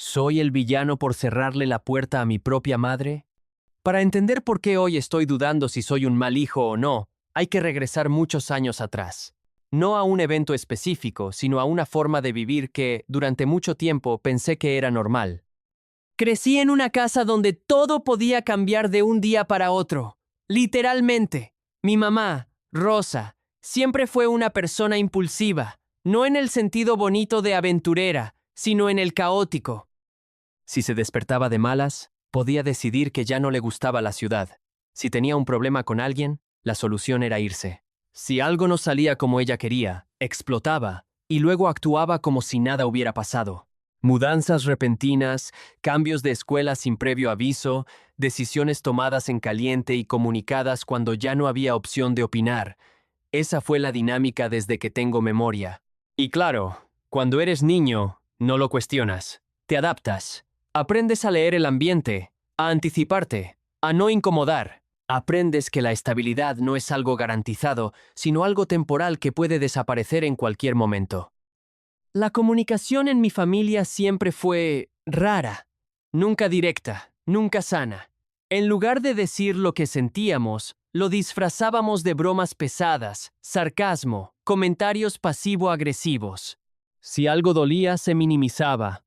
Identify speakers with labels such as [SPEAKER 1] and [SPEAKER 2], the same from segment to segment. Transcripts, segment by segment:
[SPEAKER 1] ¿Soy el villano por cerrarle la puerta a mi propia madre? Para entender por qué hoy estoy dudando si soy un mal hijo o no, hay que regresar muchos años atrás. No a un evento específico, sino a una forma de vivir que, durante mucho tiempo, pensé que era normal. Crecí en una casa donde todo podía cambiar de un día para otro. Literalmente. Mi mamá, Rosa, siempre fue una persona impulsiva, no en el sentido bonito de aventurera, sino en el caótico. Si se despertaba de malas, podía decidir que ya no le gustaba la ciudad. Si tenía un problema con alguien, la solución era irse. Si algo no salía como ella quería, explotaba y luego actuaba como si nada hubiera pasado. Mudanzas repentinas, cambios de escuela sin previo aviso, decisiones tomadas en caliente y comunicadas cuando ya no había opción de opinar. Esa fue la dinámica desde que tengo memoria. Y claro, cuando eres niño, no lo cuestionas. Te adaptas. Aprendes a leer el ambiente, a anticiparte, a no incomodar. Aprendes que la estabilidad no es algo garantizado, sino algo temporal que puede desaparecer en cualquier momento. La comunicación en mi familia siempre fue rara, nunca directa, nunca sana. En lugar de decir lo que sentíamos, lo disfrazábamos de bromas pesadas, sarcasmo, comentarios pasivo-agresivos. Si algo dolía, se minimizaba.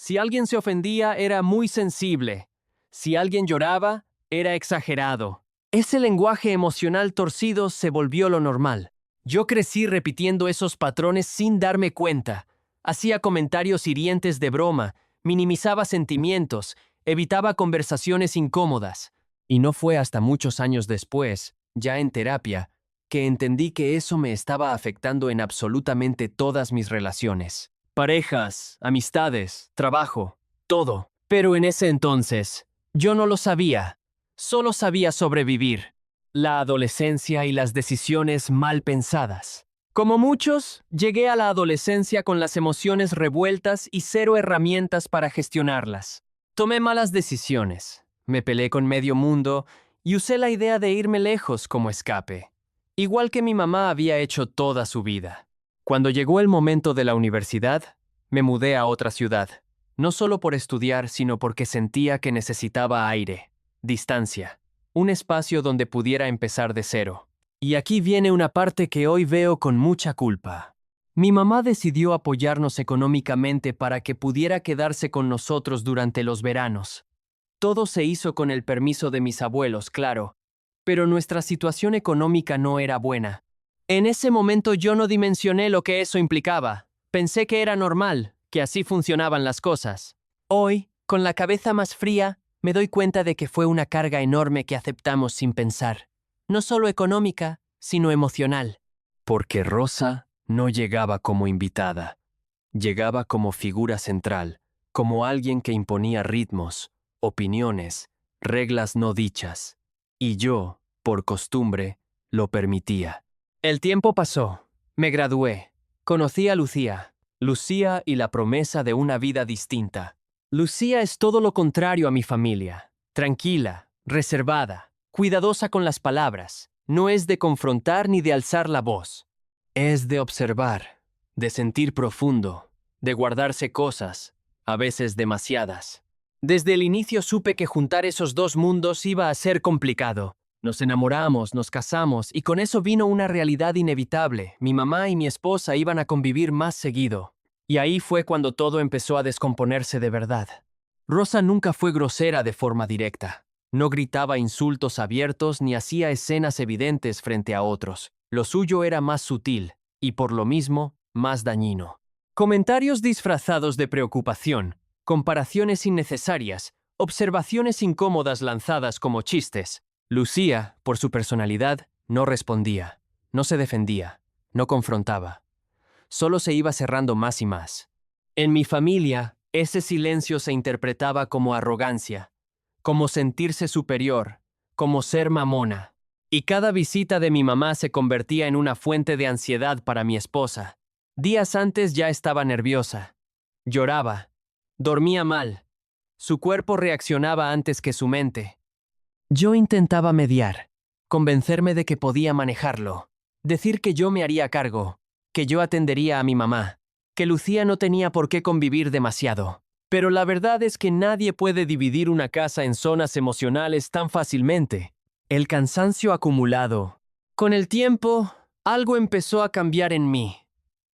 [SPEAKER 1] Si alguien se ofendía, era muy sensible. Si alguien lloraba, era exagerado. Ese lenguaje emocional torcido se volvió lo normal. Yo crecí repitiendo esos patrones sin darme cuenta. Hacía comentarios hirientes de broma, minimizaba sentimientos, evitaba conversaciones incómodas. Y no fue hasta muchos años después, ya en terapia, que entendí que eso me estaba afectando en absolutamente todas mis relaciones. Parejas, amistades, trabajo, todo. Pero en ese entonces, yo no lo sabía. Solo sabía sobrevivir. La adolescencia y las decisiones mal pensadas. Como muchos, llegué a la adolescencia con las emociones revueltas y cero herramientas para gestionarlas. Tomé malas decisiones, me peleé con medio mundo y usé la idea de irme lejos como escape, igual que mi mamá había hecho toda su vida. Cuando llegó el momento de la universidad, me mudé a otra ciudad, no solo por estudiar, sino porque sentía que necesitaba aire, distancia, un espacio donde pudiera empezar de cero. Y aquí viene una parte que hoy veo con mucha culpa. Mi mamá decidió apoyarnos económicamente para que pudiera quedarse con nosotros durante los veranos. Todo se hizo con el permiso de mis abuelos, claro, pero nuestra situación económica no era buena. En ese momento yo no dimensioné lo que eso implicaba. Pensé que era normal, que así funcionaban las cosas. Hoy, con la cabeza más fría, me doy cuenta de que fue una carga enorme que aceptamos sin pensar. No solo económica, sino emocional. Porque Rosa no llegaba como invitada. Llegaba como figura central, como alguien que imponía ritmos, opiniones, reglas no dichas. Y yo, por costumbre, lo permitía. El tiempo pasó. Me gradué. Conocí a Lucía. Lucía y la promesa de una vida distinta. Lucía es todo lo contrario a mi familia. Tranquila, reservada, cuidadosa con las palabras. No es de confrontar ni de alzar la voz. Es de observar, de sentir profundo, de guardarse cosas, a veces demasiadas. Desde el inicio supe que juntar esos dos mundos iba a ser complicado. Nos enamoramos, nos casamos y con eso vino una realidad inevitable. Mi mamá y mi esposa iban a convivir más seguido. Y ahí fue cuando todo empezó a descomponerse de verdad. Rosa nunca fue grosera de forma directa. No gritaba insultos abiertos ni hacía escenas evidentes frente a otros. Lo suyo era más sutil y, por lo mismo, más dañino. Comentarios disfrazados de preocupación, comparaciones innecesarias, observaciones incómodas lanzadas como chistes. Lucía, por su personalidad, no respondía, no se defendía, no confrontaba. Solo se iba cerrando más y más. En mi familia, ese silencio se interpretaba como arrogancia, como sentirse superior, como ser mamona. Y cada visita de mi mamá se convertía en una fuente de ansiedad para mi esposa. Días antes ya estaba nerviosa. Lloraba. Dormía mal. Su cuerpo reaccionaba antes que su mente. Yo intentaba mediar, convencerme de que podía manejarlo, decir que yo me haría cargo, que yo atendería a mi mamá, que Lucía no tenía por qué convivir demasiado. Pero la verdad es que nadie puede dividir una casa en zonas emocionales tan fácilmente. El cansancio acumulado. Con el tiempo, algo empezó a cambiar en mí.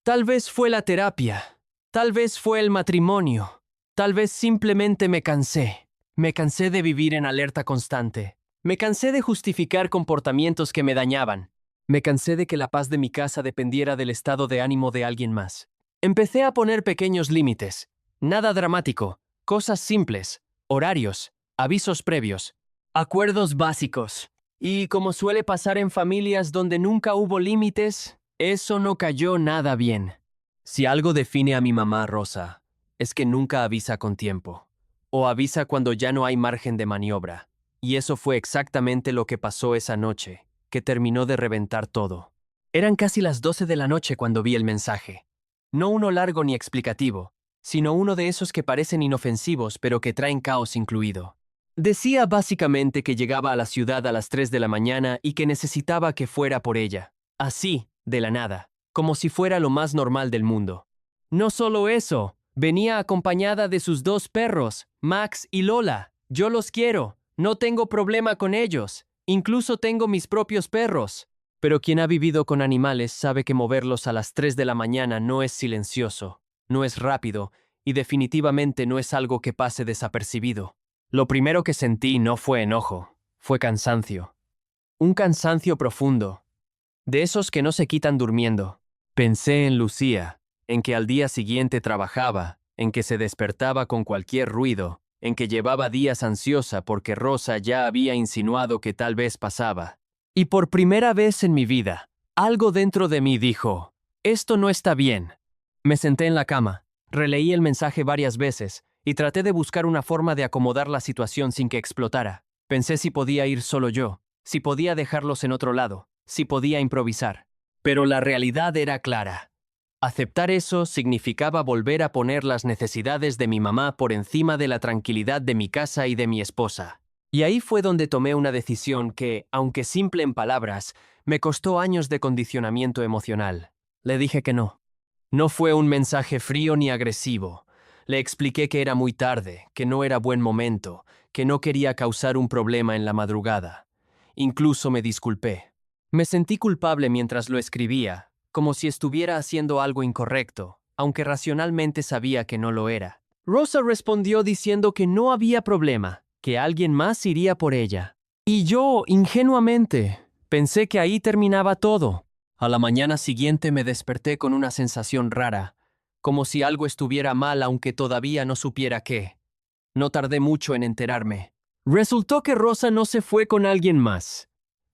[SPEAKER 1] Tal vez fue la terapia, tal vez fue el matrimonio, tal vez simplemente me cansé. Me cansé de vivir en alerta constante. Me cansé de justificar comportamientos que me dañaban. Me cansé de que la paz de mi casa dependiera del estado de ánimo de alguien más. Empecé a poner pequeños límites. Nada dramático, cosas simples, horarios, avisos previos, acuerdos básicos. Y como suele pasar en familias donde nunca hubo límites, eso no cayó nada bien. Si algo define a mi mamá, Rosa, es que nunca avisa con tiempo. O avisa cuando ya no hay margen de maniobra. Y eso fue exactamente lo que pasó esa noche, que terminó de reventar todo. Eran casi las 12 de la noche cuando vi el mensaje. No uno largo ni explicativo, sino uno de esos que parecen inofensivos pero que traen caos incluido. Decía básicamente que llegaba a la ciudad a las 3 de la mañana y que necesitaba que fuera por ella. Así, de la nada, como si fuera lo más normal del mundo. No solo eso, venía acompañada de sus 2 perros, Max y Lola. Yo los quiero, no tengo problema con ellos, incluso tengo mis propios perros. Pero quien ha vivido con animales sabe que moverlos a las 3 de la mañana no es silencioso, no es rápido y definitivamente no es algo que pase desapercibido. Lo primero que sentí no fue enojo, fue cansancio. Un cansancio profundo, de esos que no se quitan durmiendo. Pensé en Lucía, en que al día siguiente trabajaba, en que se despertaba con cualquier ruido, en que llevaba días ansiosa porque Rosa ya había insinuado que tal vez pasaba. Y por primera vez en mi vida, algo dentro de mí dijo, esto no está bien. Me senté en la cama, releí el mensaje varias veces y traté de buscar una forma de acomodar la situación sin que explotara. Pensé si podía ir solo yo, si podía dejarlos en otro lado, si podía improvisar. Pero la realidad era clara. Aceptar eso significaba volver a poner las necesidades de mi mamá por encima de la tranquilidad de mi casa y de mi esposa. Y ahí fue donde tomé una decisión que, aunque simple en palabras, me costó años de condicionamiento emocional. Le dije que no. No fue un mensaje frío ni agresivo. Le expliqué que era muy tarde, que no era buen momento, que no quería causar un problema en la madrugada. Incluso me disculpé. Me sentí culpable mientras lo escribía, como si estuviera haciendo algo incorrecto, aunque racionalmente sabía que no lo era. Rosa respondió diciendo que no había problema, que alguien más iría por ella. Y yo, ingenuamente, pensé que ahí terminaba todo. A la mañana siguiente me desperté con una sensación rara, como si algo estuviera mal aunque todavía no supiera qué. No tardé mucho en enterarme. Resultó que Rosa no se fue con alguien más.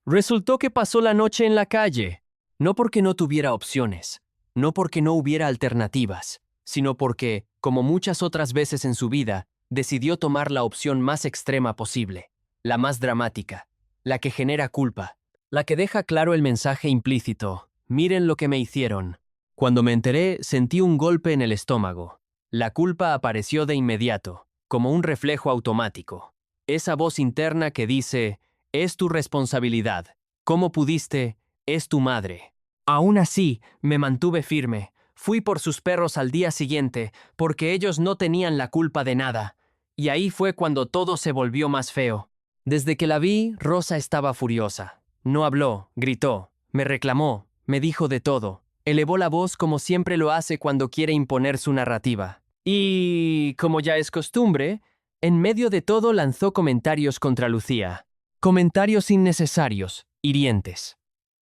[SPEAKER 1] Resultó que pasó la noche en la calle, no porque no tuviera opciones, no porque no hubiera alternativas, sino porque, como muchas otras veces en su vida, decidió tomar la opción más extrema posible, la más dramática, la que genera culpa, la que deja claro el mensaje implícito, miren lo que me hicieron. Cuando me enteré, sentí un golpe en el estómago. La culpa apareció de inmediato, como un reflejo automático. Esa voz interna que dice, es tu responsabilidad. ¿Cómo pudiste? Es tu madre. Aún así, me mantuve firme. Fui por sus perros al día siguiente, porque ellos no tenían la culpa de nada. Y ahí fue cuando todo se volvió más feo. Desde que la vi, Rosa estaba furiosa. No habló, gritó, me reclamó, me dijo de todo. Elevó la voz como siempre lo hace cuando quiere imponer su narrativa. Y, como ya es costumbre, en medio de todo lanzó comentarios contra Lucía. Comentarios innecesarios, hirientes.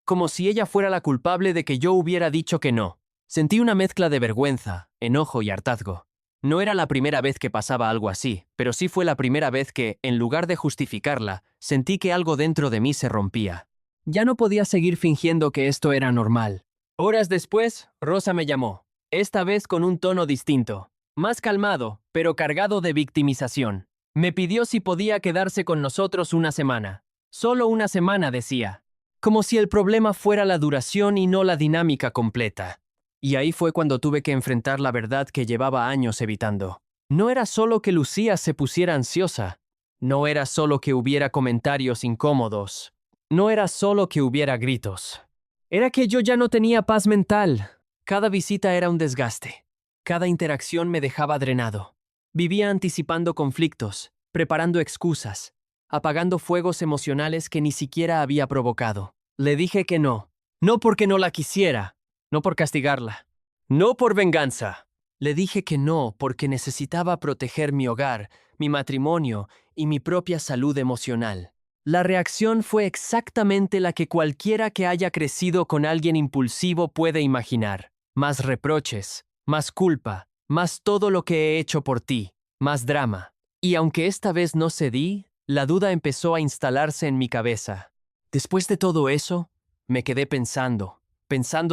[SPEAKER 1] Como si ella fuera la culpable de que yo hubiera dicho que no. Sentí una mezcla de vergüenza, enojo y hartazgo. No era la primera vez que pasaba algo así, pero sí fue la primera vez que, en lugar de justificarla, sentí que algo dentro de mí se rompía. Ya no podía seguir fingiendo que esto era normal. Horas después, Rosa me llamó, esta vez con un tono distinto, más calmado, pero cargado de victimización. Me pidió si podía quedarse con nosotros una semana. Solo una semana, decía. Como si el problema fuera la duración y no la dinámica completa. Y ahí fue cuando tuve que enfrentar la verdad que llevaba años evitando. No era solo que Lucía se pusiera ansiosa. No era solo que hubiera comentarios incómodos. No era solo que hubiera gritos. Era que yo ya no tenía paz mental. Cada visita era un desgaste. Cada interacción me dejaba drenado. Vivía anticipando conflictos, preparando excusas, apagando fuegos emocionales que ni siquiera había provocado. Le dije que no. No porque no la quisiera, no por castigarla, no por venganza. Le dije que no porque necesitaba proteger mi hogar, mi matrimonio y mi propia salud emocional. La reacción fue exactamente la que cualquiera que haya crecido con alguien impulsivo puede imaginar. Más reproches, más culpa, más todo lo que he hecho por ti, más drama. Y aunque esta vez no cedí, la duda empezó a instalarse en mi cabeza. Después de todo eso, me quedé pensando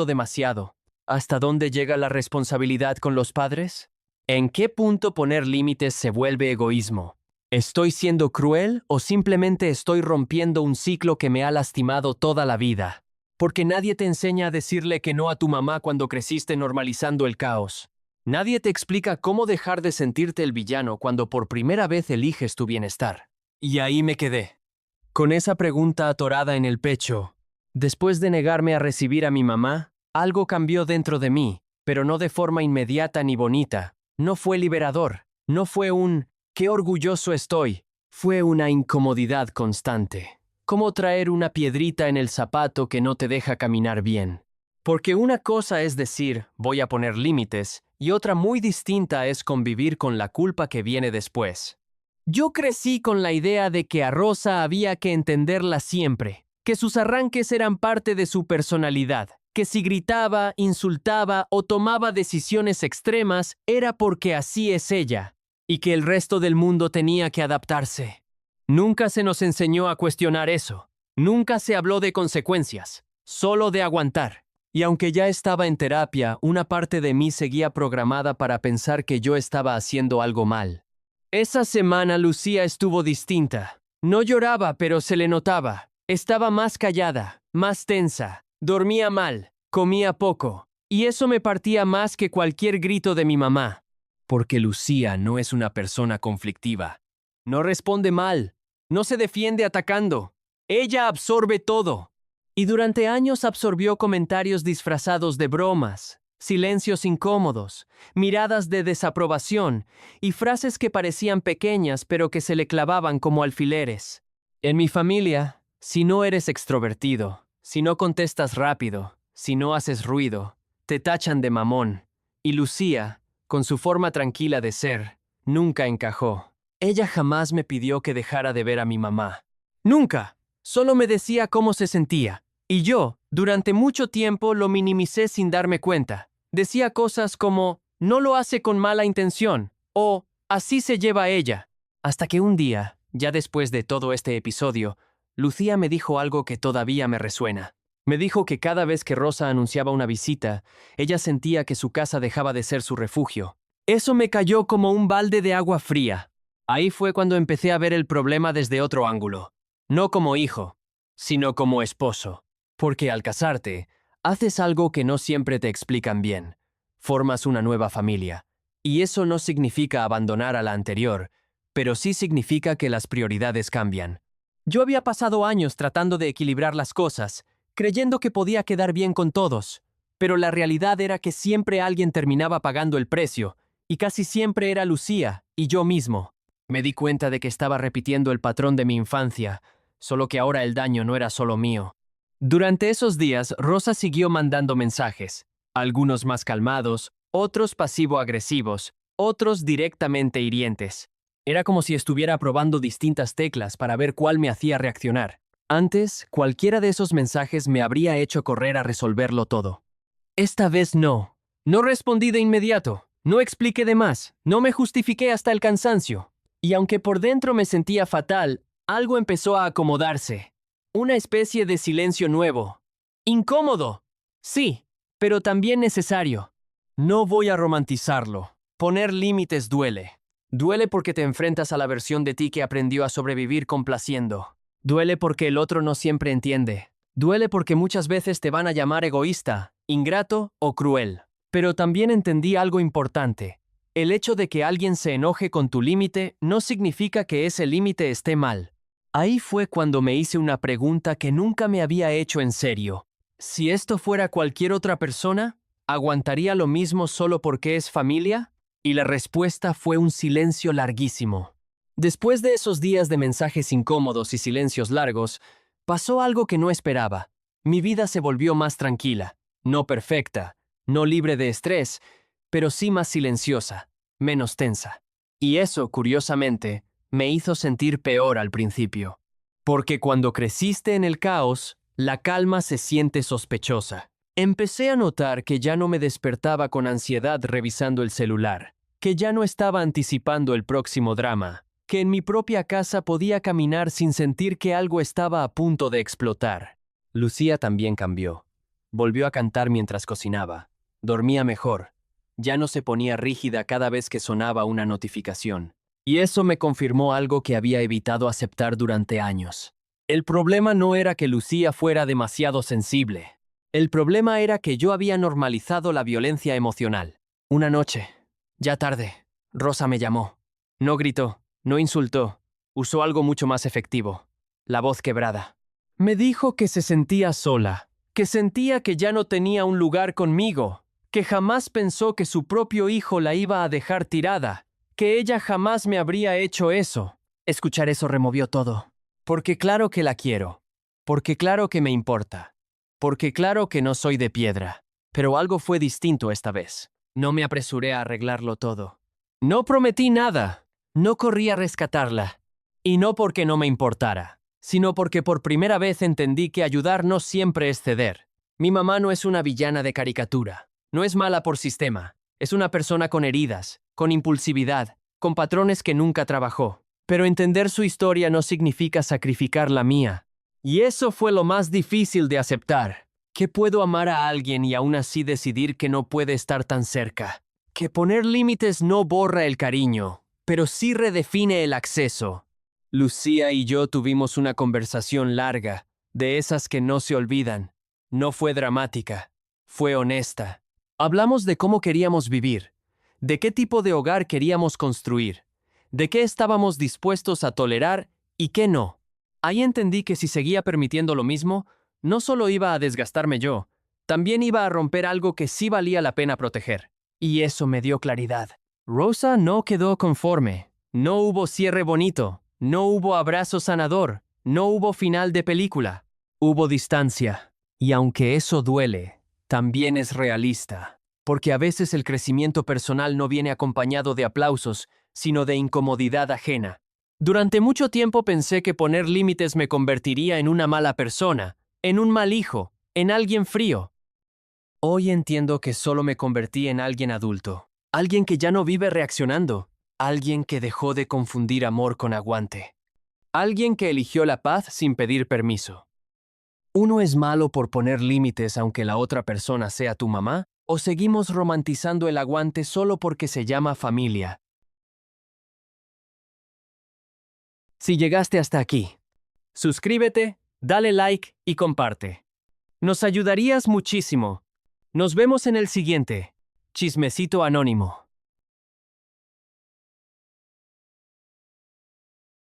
[SPEAKER 1] demasiado. ¿Hasta dónde llega la responsabilidad con los padres? ¿En qué punto poner límites se vuelve egoísmo? ¿Estoy siendo cruel o simplemente estoy rompiendo un ciclo que me ha lastimado toda la vida? Porque nadie te enseña a decirle que no a tu mamá cuando creciste normalizando el caos. Nadie te explica cómo dejar de sentirte el villano cuando por primera vez eliges tu bienestar. Y ahí me quedé, con esa pregunta atorada en el pecho. Después de negarme a recibir a mi mamá, algo cambió dentro de mí, pero no de forma inmediata ni bonita. No fue liberador, no fue un «qué orgulloso estoy», fue una incomodidad constante. Como traer una piedrita en el zapato que no te deja caminar bien. Porque una cosa es decir, voy a poner límites, y otra muy distinta es convivir con la culpa que viene después. Yo crecí con la idea de que a Rosa había que entenderla siempre, que sus arranques eran parte de su personalidad, que si gritaba, insultaba o tomaba decisiones extremas era porque así es ella, y que el resto del mundo tenía que adaptarse. Nunca se nos enseñó a cuestionar eso, nunca se habló de consecuencias, solo de aguantar. Y aunque ya estaba en terapia, una parte de mí seguía programada para pensar que yo estaba haciendo algo mal. Esa semana Lucía estuvo distinta. No lloraba, pero se le notaba. Estaba más callada, más tensa, dormía mal, comía poco. Y eso me partía más que cualquier grito de mi mamá. Porque Lucía no es una persona conflictiva. No responde mal, no se defiende atacando. Ella absorbe todo. Y durante años absorbió comentarios disfrazados de bromas, silencios incómodos, miradas de desaprobación y frases que parecían pequeñas pero que se le clavaban como alfileres. En mi familia, si no eres extrovertido, si no contestas rápido, si no haces ruido, te tachan de mamón. Y Lucía, con su forma tranquila de ser, nunca encajó. Ella jamás me pidió que dejara de ver a mi mamá. Nunca. Solo me decía cómo se sentía. Y yo, durante mucho tiempo, lo minimicé sin darme cuenta. Decía cosas como, no lo hace con mala intención, o así se lleva ella. Hasta que un día, ya después de todo este episodio, Lucía me dijo algo que todavía me resuena. Me dijo que cada vez que Rosa anunciaba una visita, ella sentía que su casa dejaba de ser su refugio. Eso me cayó como un balde de agua fría. Ahí fue cuando empecé a ver el problema desde otro ángulo. No como hijo, sino como esposo. Porque al casarte, haces algo que no siempre te explican bien. Formas una nueva familia. Y eso no significa abandonar a la anterior, pero sí significa que las prioridades cambian. Yo había pasado años tratando de equilibrar las cosas, creyendo que podía quedar bien con todos, pero la realidad era que siempre alguien terminaba pagando el precio, y casi siempre era Lucía y yo mismo. Me di cuenta de que estaba repitiendo el patrón de mi infancia, solo que ahora el daño no era solo mío. Durante esos días, Rosa siguió mandando mensajes, algunos más calmados, otros pasivo-agresivos, otros directamente hirientes. Era como si estuviera probando distintas teclas para ver cuál me hacía reaccionar. Antes, cualquiera de esos mensajes me habría hecho correr a resolverlo todo. Esta vez no. No respondí de inmediato, no expliqué de más, no me justifiqué hasta el cansancio. Y aunque por dentro me sentía fatal, algo empezó a acomodarse. Una especie de silencio nuevo. Incómodo. Sí, pero también necesario. No voy a romantizarlo. Poner límites duele. Duele porque te enfrentas a la versión de ti que aprendió a sobrevivir complaciendo. Duele porque el otro no siempre entiende. Duele porque muchas veces te van a llamar egoísta, ingrato o cruel. Pero también entendí algo importante. El hecho de que alguien se enoje con tu límite no significa que ese límite esté mal. Ahí fue cuando me hice una pregunta que nunca me había hecho en serio. Si esto fuera cualquier otra persona, ¿aguantaría lo mismo solo porque es familia? Y la respuesta fue un silencio larguísimo. Después de esos días de mensajes incómodos y silencios largos, pasó algo que no esperaba. Mi vida se volvió más tranquila, no perfecta, no libre de estrés, pero sí más silenciosa, menos tensa. Y eso, curiosamente, me hizo sentir peor al principio. Porque cuando creciste en el caos, la calma se siente sospechosa. Empecé a notar que ya no me despertaba con ansiedad revisando el celular, que ya no estaba anticipando el próximo drama, que en mi propia casa podía caminar sin sentir que algo estaba a punto de explotar. Lucía también cambió. Volvió a cantar mientras cocinaba. Dormía mejor. Ya no se ponía rígida cada vez que sonaba una notificación. Y eso me confirmó algo que había evitado aceptar durante años. El problema no era que Lucía fuera demasiado sensible. El problema era que yo había normalizado la violencia emocional. Una noche, ya tarde, Rosa me llamó. No gritó. No insultó, usó algo mucho más efectivo, la voz quebrada. Me dijo que se sentía sola, que sentía que ya no tenía un lugar conmigo, que jamás pensó que su propio hijo la iba a dejar tirada, que ella jamás me habría hecho eso. Escuchar eso removió todo. Porque claro que la quiero, porque claro que me importa, porque claro que no soy de piedra. Pero algo fue distinto esta vez. No me apresuré a arreglarlo todo. No prometí nada. No corrí a rescatarla, y no porque no me importara, sino porque por primera vez entendí que ayudar no siempre es ceder. Mi mamá no es una villana de caricatura, no es mala por sistema, es una persona con heridas, con impulsividad, con patrones que nunca trabajó. Pero entender su historia no significa sacrificar la mía. Y eso fue lo más difícil de aceptar, que puedo amar a alguien y aún así decidir que no puede estar tan cerca, que poner límites no borra el cariño, pero sí redefine el acceso. Lucía y yo tuvimos una conversación larga, de esas que no se olvidan. No fue dramática, fue honesta. Hablamos de cómo queríamos vivir, de qué tipo de hogar queríamos construir, de qué estábamos dispuestos a tolerar y qué no. Ahí entendí que si seguía permitiendo lo mismo, no solo iba a desgastarme yo, también iba a romper algo que sí valía la pena proteger. Y eso me dio claridad. Rosa no quedó conforme. No hubo cierre bonito. No hubo abrazo sanador. No hubo final de película. Hubo distancia. Y aunque eso duele, también es realista. Porque a veces el crecimiento personal no viene acompañado de aplausos, sino de incomodidad ajena. Durante mucho tiempo pensé que poner límites me convertiría en una mala persona, en un mal hijo, en alguien frío. Hoy entiendo que solo me convertí en alguien adulto. Alguien que ya no vive reaccionando. Alguien que dejó de confundir amor con aguante. Alguien que eligió la paz sin pedir permiso. ¿Uno es malo por poner límites aunque la otra persona sea tu mamá? ¿O seguimos romantizando el aguante solo porque se llama familia? Si llegaste hasta aquí, suscríbete, dale like y comparte. Nos ayudarías muchísimo. Nos vemos en el siguiente Chismecito Anónimo.